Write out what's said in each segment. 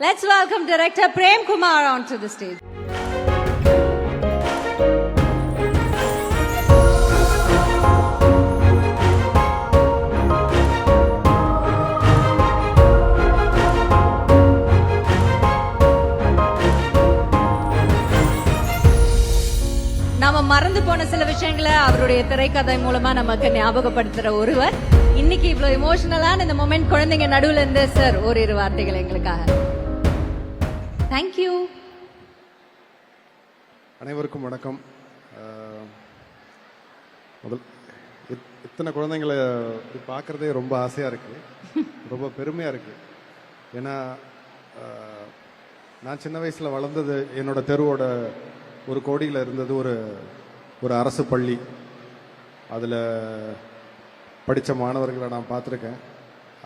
Let's welcome director Prem Kumar onto the stage. நாம மறந்து போன சில விஷயங்களை அவருடைய திரைக்கதை மூலமா நமக்கு ஞாபகப்படுத்துற ஒருவர். இன்னைக்கு இவ்வளவு எமோஷனலான இந்த மொமெண்ட் குழந்தைங்க நடுவுல இருந்து சார் ஓரிரு வார்த்தைகள் எங்களுக்காக. தேங்க்யூ. அனைவருக்கும் வணக்கம். முதல் இத்தனை குழந்தைங்களை பார்க்கறதே ரொம்ப ஆசையா இருக்கு, ரொம்ப பெருமையா இருக்கு. ஏன்னா நான் சின்ன வயசுல வளர்ந்தது என்னோட தெருவோட ஒரு கோடியில் இருந்தது ஒரு அரசு பள்ளி. அதில் படித்த மாணவர்களை நான் பார்த்துருக்கேன்,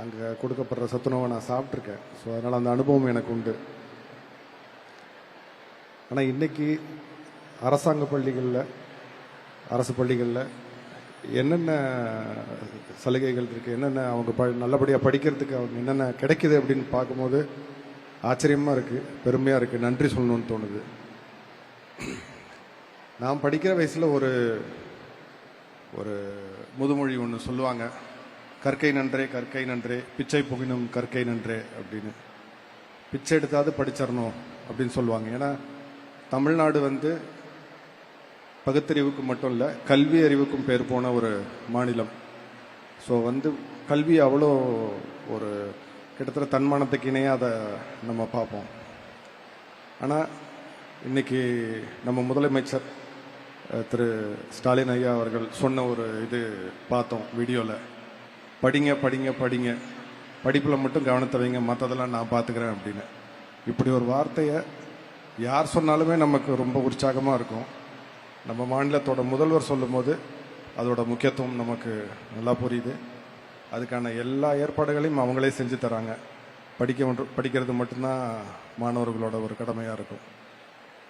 அங்கே கொடுக்கப்படுற சத்துணவை நான் சாப்பிட்ருக்கேன். ஸோ அதனால் அந்த அனுபவம் எனக்கு உண்டு. ஆனால் இன்றைக்கி அரசாங்க பள்ளிகளில், அரசு பள்ளிகளில் என்னென்ன சலுகைகள் இருக்குது, என்னென்ன அவங்க நல்லபடியாக படிக்கிறதுக்கு அவங்க என்னென்ன கிடைக்குது அப்படின்னு பார்க்கும்போது ஆச்சரியமாக இருக்குது, பெருமையாக இருக்குது, நன்றி சொல்லணும்னு தோணுது. நான் படிக்கிற வயசில் ஒரு முதுமொழி ஒன்று சொல்லுவாங்க, கற்கை நன்றே கற்கை நன்றே பிச்சை புகினும் கற்கை நன்றே அப்படின்னு. பிச்சை எடுத்தாவது படிச்சிடணும் அப்படின்னு சொல்லுவாங்க. ஏன்னா தமிழ்நாடு பகுத்தறிவுக்கு மட்டும் இல்லை, கல்வி அறிவுக்கும் பேர் போன ஒரு மாநிலம். ஸோ கல்வி அவ்வளோ ஒரு கிட்டத்தட்ட தன்மானத்துக்கு இணையாக அதை நம்ம பார்ப்போம். ஆனால் இன்னைக்கு நம்ம முதலமைச்சர் திரு ஸ்டாலின் ஐயா அவர்கள் சொன்ன ஒரு இது பார்த்தோம் வீடியோவில், படிங்க படிங்க படிங்க, படிப்பில் மட்டும் கவனத்தை வைங்க, மற்றதெல்லாம் நான் பார்த்துக்கிறேன் அப்படின்னு. இப்படி ஒரு வார்த்தையை யார் சொன்னாலுமே நமக்கு ரொம்ப உற்சாகமாக இருக்கும். நம்ம மாநிலத்தோட முதல்வர் சொல்லும் போது அதோட முக்கியத்துவம் நமக்கு நல்லா புரியுது. அதுக்கான எல்லா ஏற்பாடுகளையும் அவங்களே செஞ்சு தராங்க. படிக்கிறது மட்டும்தான் மாணவர்களோட ஒரு கடமையாக இருக்கும்.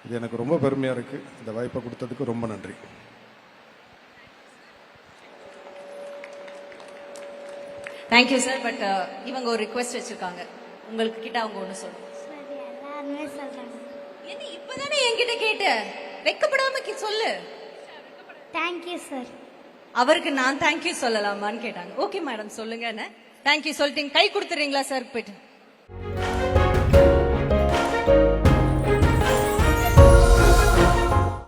இது எனக்கு ரொம்ப பெருமையாக இருக்குது. இந்த வாய்ப்பை கொடுத்ததுக்கு ரொம்ப நன்றி. Thank you sir. பட் இவங்க ஒரு ரிக்வெஸ்ட் வச்சிருக்காங்க உங்களுக்கு கிட்ட, அவங்க ஒன்று சொல்லுங்க. என்ன இப்பதானே என்கிட்ட கேட்ட, வெக்கப்படாம சொல்லு. Thank you sir. அவருக்கு நான் தேங்க்யூ சொல்லலாமான்னு கேட்டாங்க. ஓகே மேடம் சொல்லுங்க. தேங்க்யூ சொல்லிட்டீங்க, கை கொடுத்துறீங்களா சார்? போயிட்டு